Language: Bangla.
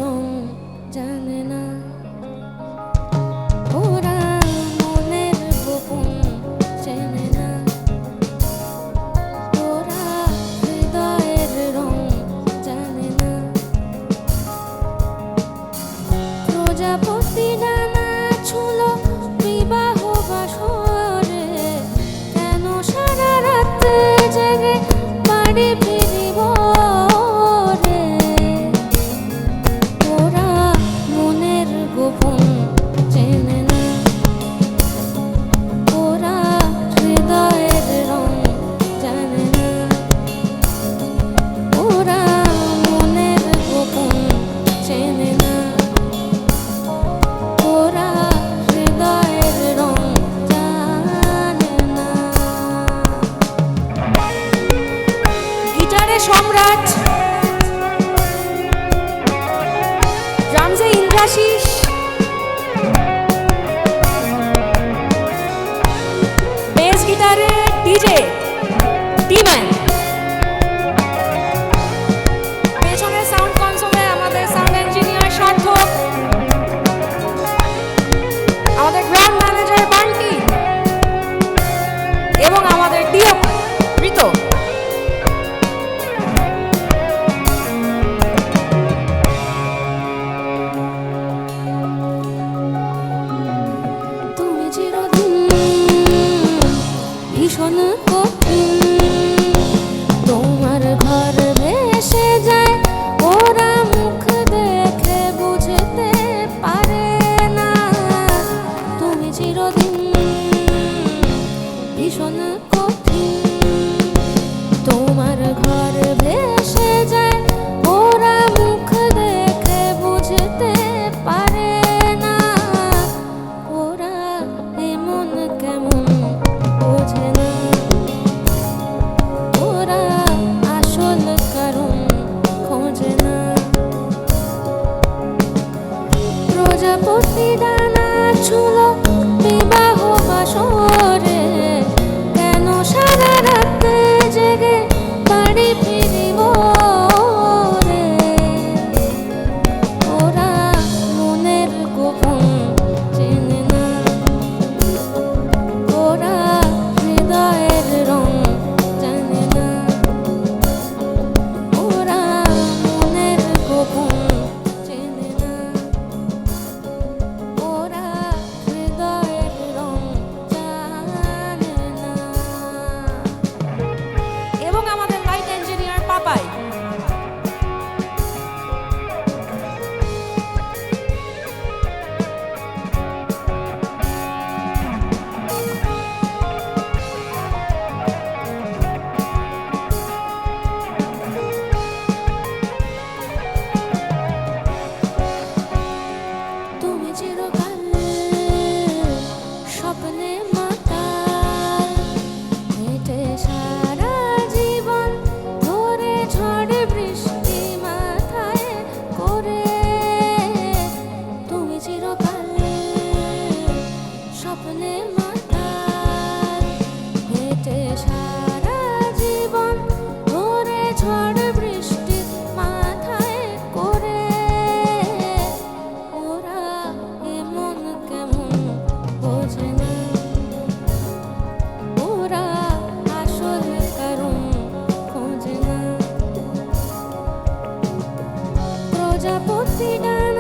রং জানে না, ওরা মনের গোপন চেনে না, ওরা হৃদয়ের রং জানে না। প্রজাপতি ডানা ছুলো বিবাহ বাসরে, কেন সারা রাত জেগে বাড়ি ফিরিব রে? ওরা মনের গোপন চেনে না, ওরা হৃদয়ের রং জানে না, ওরা মনের গোপন চেনে না, ওরা হৃদয়ের রং জানে না। গিটারে সম্রাট, ড্রামসে ইন্দ্রাশিস, বেস গিটারে ডিজে টি-ম্যান, পেছনে সাউন্ড কনসোলে আমাদের সাউন্ড ইঞ্জিনিয়ার সার্থক, আমাদের গ্রাউন্ড ম্যানেজার বান্টি এবং আমাদের ডিও ঋত। তুমি চিরদিন ভীষণ কঠিন, তোমার ঘর ভেসে যায়, ওরা মুখ দেখে বুঝতে পারে না। তুমি চিরদিন ভীষণ কঠিন, তোমার ঘর ভেসে যায়, ওরা মুখ দেখে বুঝতে পারে না। ওরা এমন কেমন বোঝে না, ওরা আসল কারণ খোঁজে না। প্রজাপতি ডানা ছুলো বিবাহ বাসরে, কেন সারা রাত জেগে বাড়ি ফিরিব রে? ওরা মনের গোপন চেনে না, ওরা হৃদয়ের রং জানে না, ওরা মনের গোপন চেনে না, ওরা হৃদয়ের রং জানে না। এবং আমাদের লাইট ইঞ্জিনিয়ার পাপাই। তুমি চিরকাল স্বপ্নে মাতাল, হেঁটে সারা জীবন ধরে ঝড় বৃষ্টি মাথায় করে। তুমি চিরকাল স্বপ্নে মাতাল, হেঁটে সারা জীবন ধরে ঝড় বৃষ্টি মাথায় করে। ওরা এমন কেমন বোঝে না, ওরা আসল কারণ খোঁজে না। প্রজাপতি ডানা